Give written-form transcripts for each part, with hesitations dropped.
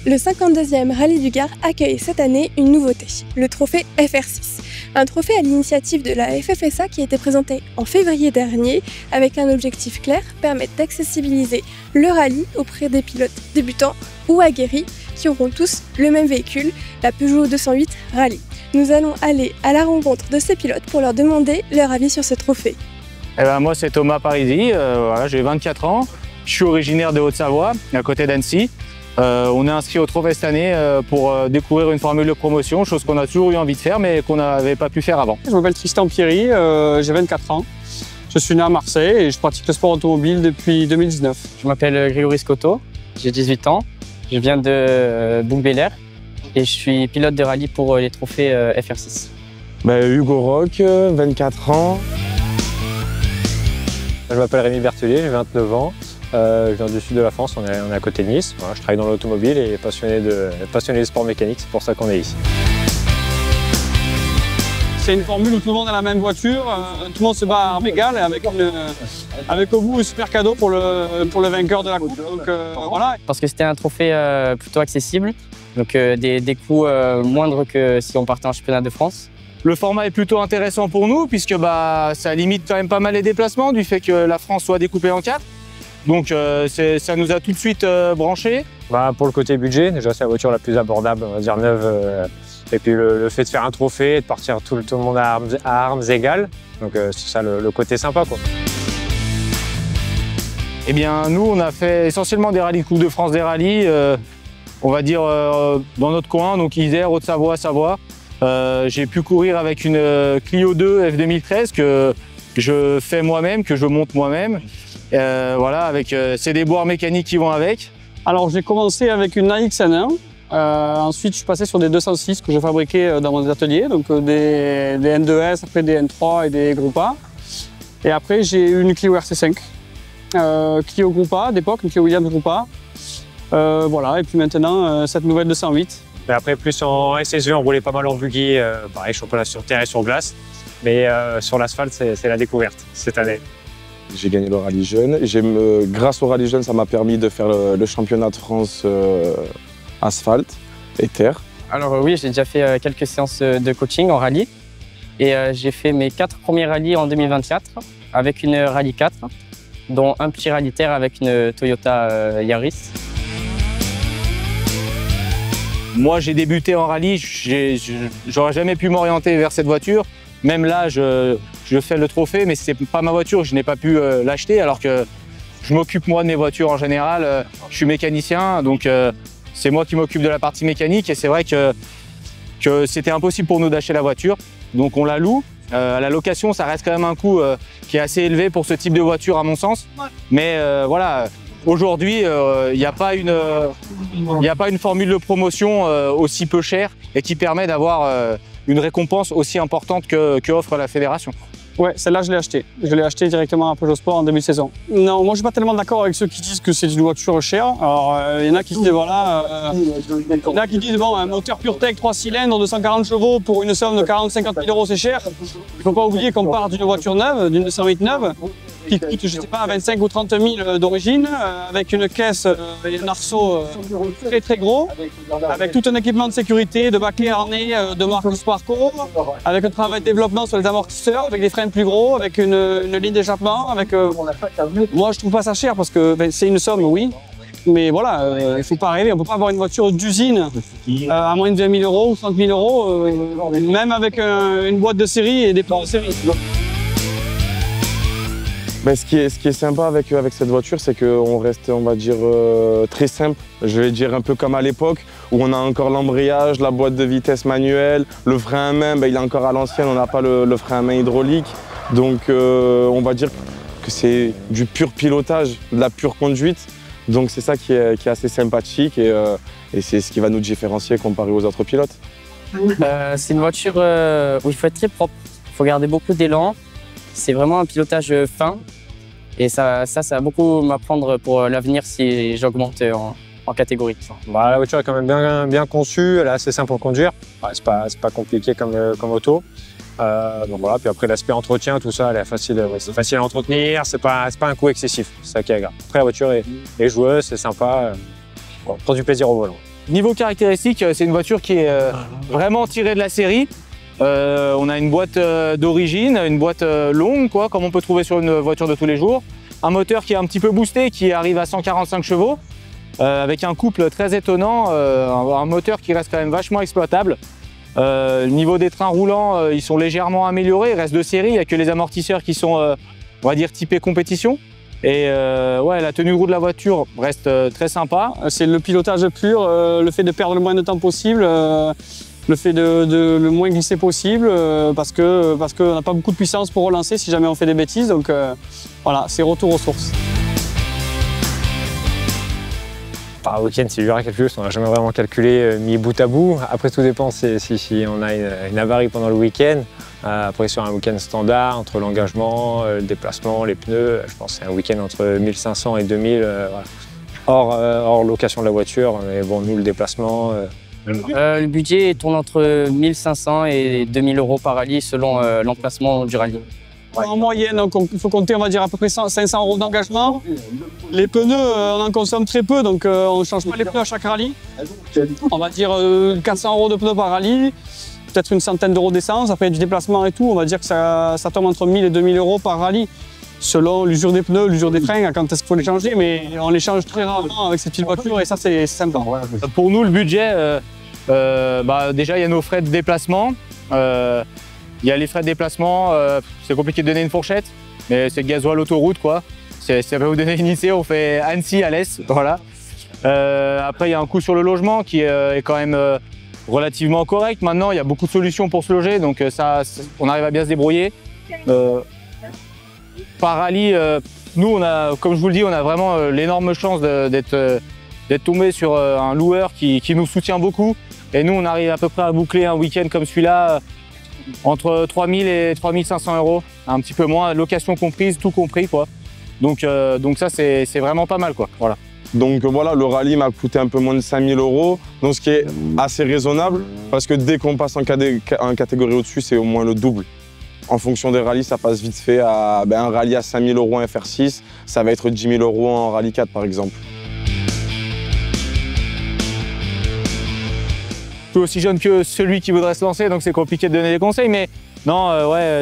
Le 52e Rallye du Gard accueille cette année une nouveauté, le trophée FR6. Un trophée à l'initiative de la FFSA qui a été présenté en février dernier avec un objectif clair, permettre d'accessibiliser le rallye auprès des pilotes débutants ou aguerris qui auront tous le même véhicule, la Peugeot 208 Rallye. Nous allons aller à la rencontre de ces pilotes pour leur demander leur avis sur ce trophée. Moi c'est Thomas Parisi, voilà, j'ai 24 ans, je suis originaire de Haute-Savoie, à côté d'Annecy. On est inscrit au trophée cette année pour découvrir une formule de promotion, chose qu'on a toujours eu envie de faire mais qu'on n'avait pas pu faire avant. Je m'appelle Tristan Pierry, j'ai 24 ans. Je suis né à Marseille et je pratique le sport automobile depuis 2019. Je m'appelle Grégory Scotto, j'ai 18 ans, je viens de Bouc-Bélier et je suis pilote de rallye pour les trophées FR6. Hugo Roch, 24 ans. Je m'appelle Rémi Berthelier, j'ai 29 ans. Je viens du sud de la France, on est à côté de Nice. Voilà, je travaille dans l'automobile et passionné des sports mécaniques, c'est pour ça qu'on est ici. C'est une formule où tout le monde a la même voiture, tout le monde se bat à armes égales avec au bout un super cadeau pour le vainqueur de la coupe. Donc, voilà. Parce que c'était un trophée plutôt accessible, donc des coûts moindres que si on partait en championnat de France. Le format est plutôt intéressant pour nous puisque ça limite quand même pas mal les déplacements du fait que la France soit découpée en 4. Donc ça nous a tout de suite branché. Pour le côté budget, déjà c'est la voiture la plus abordable, on va dire neuve. Et puis le fait de faire un trophée et de partir tout le monde à armes égales. Donc c'est ça le côté sympa, quoi. Eh bien nous on a fait essentiellement des rallyes Coupe de France des rallyes, on va dire dans notre coin, donc Isère, Haute-Savoie, Savoie. J'ai pu courir avec une Clio 2 F2013 que je fais moi-même, que je monte moi-même. Voilà, c'est des boires mécaniques qui vont avec. Alors j'ai commencé avec une AX N1. Ensuite je suis passé sur des 206 que je fabriquais dans mon atelier, donc des N2S, après des N3 et des Groupe A. Et après j'ai eu une Clio RC5, Clio Groupe A d'époque, une Clio Williams Groupe A. Voilà, et puis maintenant cette nouvelle 208. Mais après plus en SSV, on roulait pas mal en buggy, pareil championnat sur terre et sur glace. Mais sur l'asphalte c'est la découverte cette année. J'ai gagné le rallye jeune. Grâce au rallye jeune, ça m'a permis de faire le championnat de France asphalte et terre. Alors oui, j'ai déjà fait quelques séances de coaching en rallye et j'ai fait mes 4 premiers rallyes en 2024 avec une Rallye 4, dont un petit rallye terre avec une Toyota Yaris. Moi j'ai débuté en rallye, j'aurais jamais pu m'orienter vers cette voiture. Même là, je fais le trophée, mais c'est pas ma voiture, je n'ai pas pu l'acheter alors que je m'occupe moi de mes voitures en général. Je suis mécanicien, donc c'est moi qui m'occupe de la partie mécanique et c'est vrai que c'était impossible pour nous d'acheter la voiture. Donc on la loue. À la location, ça reste quand même un coût qui est assez élevé pour ce type de voiture à mon sens. Mais voilà, aujourd'hui, il n'y a pas une formule de promotion aussi peu chère et qui permet d'avoir une récompense aussi importante que offre la fédération. Ouais, celle-là je l'ai achetée. Je l'ai achetée directement à Peugeot Sport en début de saison. Non, moi je suis pas tellement d'accord avec ceux qui disent que c'est une voiture chère. Alors il y en a qui disent voilà, il y en a qui disent bon, un moteur PureTech 3 cylindres, 240 chevaux pour une somme de 40-50 000 euros, c'est cher. Il faut pas oublier qu'on part d'une voiture neuve, d'une 208 neuve, qui coûte, je sais pas, 25 ou 30 000 d'origine, avec une caisse et un arceau très gros, avec tout un équipement de sécurité, de baquet harnais de marque Sparco, avec un travail de développement sur les amortisseurs, avec des freins plus gros, avec une ligne d'échappement. Moi je trouve pas ça cher parce que c'est une somme, oui. Mais voilà, il ne faut pas rêver, on ne peut pas avoir une voiture d'usine à moins de 20 000 euros ou 30 000 euros, même avec une boîte de série et des plans de série. Ce qui est sympa avec cette voiture, c'est qu'on reste, on va dire, très simple. Je vais dire un peu comme à l'époque, où on a encore l'embrayage, la boîte de vitesse manuelle, le frein à main, il est encore à l'ancienne, on n'a pas le frein à main hydraulique. Donc on va dire que c'est du pur pilotage, de la pure conduite. Donc c'est ça qui est assez sympathique et c'est ce qui va nous différencier comparé aux autres pilotes. C'est une voiture où il faut être très propre, il faut garder beaucoup d'élan. C'est vraiment un pilotage fin et ça va beaucoup m'apprendre pour l'avenir si j'augmente en catégorie. La voiture est quand même bien conçue, elle est assez simple à conduire. C'est pas compliqué comme auto. Donc voilà, puis après l'aspect entretien, tout ça, elle est facile à entretenir, c'est pas un coût excessif, c'est ça qui est agréable. Après la voiture est joueuse, c'est sympa, on prend du plaisir au volant. Niveau caractéristiques, c'est une voiture qui est vraiment tirée de la série. On a une boîte d'origine, une boîte longue, quoi, comme on peut trouver sur une voiture de tous les jours. Un moteur qui est un petit peu boosté, qui arrive à 145 chevaux, avec un couple très étonnant, un moteur qui reste quand même vachement exploitable. Niveau des trains roulants, ils sont légèrement améliorés, ils restent de série, il n'y a que les amortisseurs qui sont, on va dire, typés compétition. Et ouais, la tenue de roue de la voiture reste très sympa. C'est le pilotage pur, le fait de perdre le moins de temps possible, le fait de le moins glisser possible, parce qu'on n'a pas beaucoup de puissance pour relancer si jamais on fait des bêtises. Donc voilà, c'est retour aux sources. Par week-end, c'est dur à calculer, on n'a jamais vraiment calculé mis bout à bout. Après, tout dépend si on a une avarie pendant le week-end. Après, sur un week-end standard, entre l'engagement, le déplacement, les pneus, je pense que c'est un week-end entre 1500 et 2000, voilà. hors location de la voiture. Mais bon, nous, le déplacement... Le budget tourne entre 1500 et 2000 € par rallye selon l'emplacement du rallye. En moyenne, il faut compter, on va dire, à peu près 500 € d'engagement. Les pneus, on en consomme très peu, donc on ne change pas les pneus à chaque rallye. On va dire 400 € de pneus par rallye, peut-être une centaine d'euros d'essence. Après, du déplacement et tout, on va dire que ça tombe entre 1000 et 2000 € par rallye, selon l'usure des pneus, l'usure des freins, quand est-ce qu'il faut les changer. Mais on les change très rarement avec ces petites voitures et ça, c'est sympa. Pour nous, le budget, déjà, il y a nos frais de déplacement. Il y a les frais de déplacement, c'est compliqué de donner une fourchette, mais c'est gasoil autoroute, quoi. Ça va vous donner une idée, on fait Annecy à l'Est, voilà. Après, il y a un coût sur le logement qui est quand même relativement correct. Maintenant, il y a beaucoup de solutions pour se loger, donc on arrive à bien se débrouiller. Par rallye, nous, comme je vous le dis, on a vraiment l'énorme chance d'être tombé sur un loueur qui nous soutient beaucoup. Et nous, on arrive à peu près à boucler un week-end comme celui-là entre 3000 et 3500 €, un petit peu moins, location comprise, tout compris, quoi. Donc ça, c'est vraiment pas mal, quoi. Voilà. Donc voilà, le rallye m'a coûté un peu moins de 5000 €, donc ce qui est assez raisonnable, parce que dès qu'on passe en catégorie au-dessus, c'est au moins le double. En fonction des rallyes, ça passe vite fait à un rallye à 5000 € en FR6, ça va être 10 000 € en rallye 4, par exemple. Je suis aussi jeune que celui qui voudrait se lancer, donc c'est compliqué de donner des conseils. Mais non,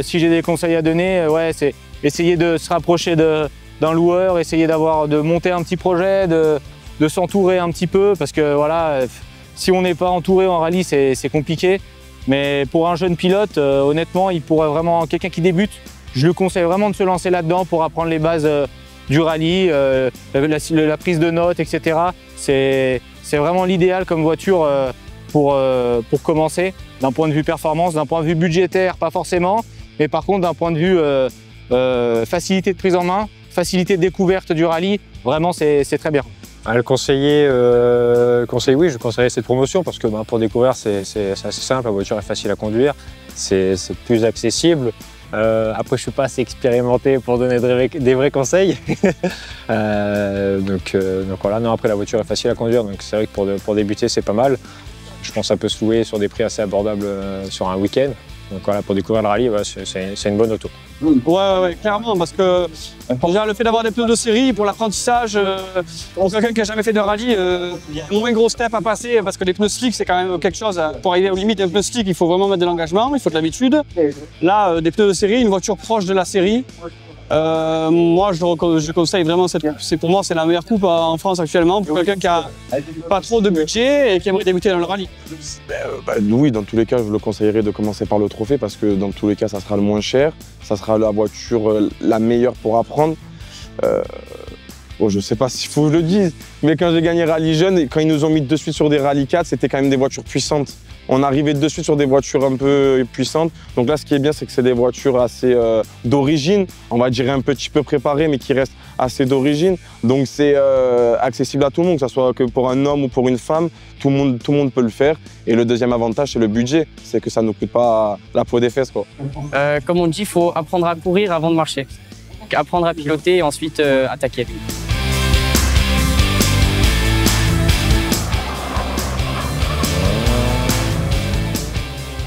si j'ai des conseils à donner, c'est essayer de se rapprocher d'un loueur, essayer de monter un petit projet, de s'entourer un petit peu, parce que voilà, si on n'est pas entouré en rallye, c'est compliqué. Mais pour un jeune pilote, honnêtement, il pourrait vraiment, quelqu'un qui débute, je lui conseille vraiment de se lancer là-dedans pour apprendre les bases du rallye, la prise de notes, etc. C'est vraiment l'idéal comme voiture pour commencer, d'un point de vue performance, d'un point de vue budgétaire, pas forcément, mais par contre d'un point de vue facilité de prise en main, facilité de découverte du rallye, vraiment c'est très bien. Le conseiller, oui, je conseillerais cette promotion parce que pour découvrir, c'est assez simple, la voiture est facile à conduire, c'est plus accessible. Après, je ne suis pas assez expérimenté pour donner des vrais conseils. donc voilà, non, après la voiture est facile à conduire, donc c'est vrai que pour débuter, c'est pas mal. Je pense que ça peut se louer sur des prix assez abordables sur un week-end. Donc voilà, pour découvrir le rallye, c'est une bonne auto. Ouais, clairement, parce que déjà, le fait d'avoir des pneus de série pour l'apprentissage, pour quelqu'un qui n'a jamais fait de rallye, il y a un moins gros step à passer parce que les pneus slick, c'est quand même quelque chose. Pour arriver aux limites d'un pneu slick, il faut vraiment mettre de l'engagement, il faut de l'habitude. Là, des pneus de série, une voiture proche de la série. Moi, je conseille vraiment, pour moi, c'est la meilleure coupe en France actuellement pour quelqu'un qui a pas trop de budget et qui aimerait débuter dans le rallye. Oui, dans tous les cas, je le conseillerais de commencer par le trophée parce que dans tous les cas, ça sera le moins cher, ça sera la voiture la meilleure pour apprendre. Je sais pas s'il faut que je le dise, mais quand j'ai gagné Rallye Jeune, quand ils nous ont mis de suite sur des Rallye 4, c'était quand même des voitures puissantes. On arrivait de suite sur des voitures un peu puissantes. Donc là, ce qui est bien, c'est que c'est des voitures assez d'origine, on va dire un petit peu préparées, mais qui restent assez d'origine. Donc c'est accessible à tout le monde, que ce soit que pour un homme ou pour une femme, tout le monde peut le faire. Et le deuxième avantage, c'est le budget, c'est que ça ne nous coûte pas la peau des fesses, quoi. Comme on dit, il faut apprendre à courir avant de marcher. Donc, apprendre à piloter et ensuite attaquer.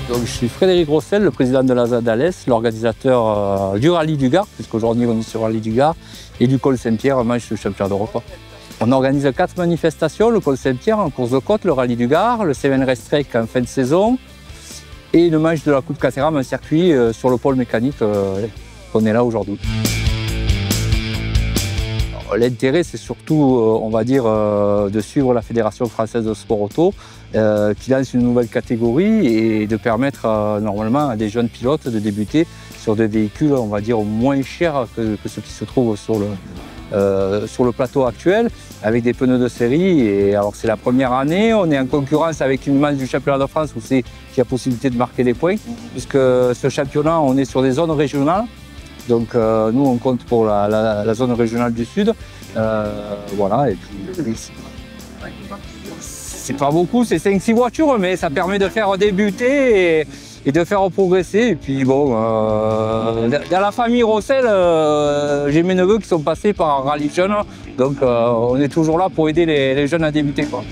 Donc, je suis Frédéric Rossel, le président de la ZADALES, l'organisateur du Rallye du Gard, puisqu'aujourd'hui on est sur le Rallye du Gard, et du Col Saint-Pierre, moi je suis champion d'Europe. On organise 4 manifestations, le Col Saint-Pierre en course de côte, le Rallye du Gard, le Seven Race Trek en fin de saison et le match de la Coupe Caterham, un circuit sur le pôle mécanique qu'on est là aujourd'hui. L'intérêt, c'est surtout, on va dire, de suivre la Fédération française de sport auto, qui lance une nouvelle catégorie et de permettre normalement à des jeunes pilotes de débuter sur des véhicules, on va dire, moins chers que ceux qui se trouvent sur le plateau actuel, avec des pneus de série. Et alors c'est la première année, on est en concurrence avec une manche du championnat de France où il y a possibilité de marquer des points, puisque ce championnat, on est sur des zones régionales. Donc nous, on compte pour la zone régionale du Sud. Voilà, et puis c'est pas beaucoup, c'est 5-6 voitures, mais ça permet de faire débuter et de faire progresser. Et puis bon, dans la famille Rossel, j'ai mes neveux qui sont passés par un rallye jeune, donc on est toujours là pour aider les jeunes à débuter, quoi.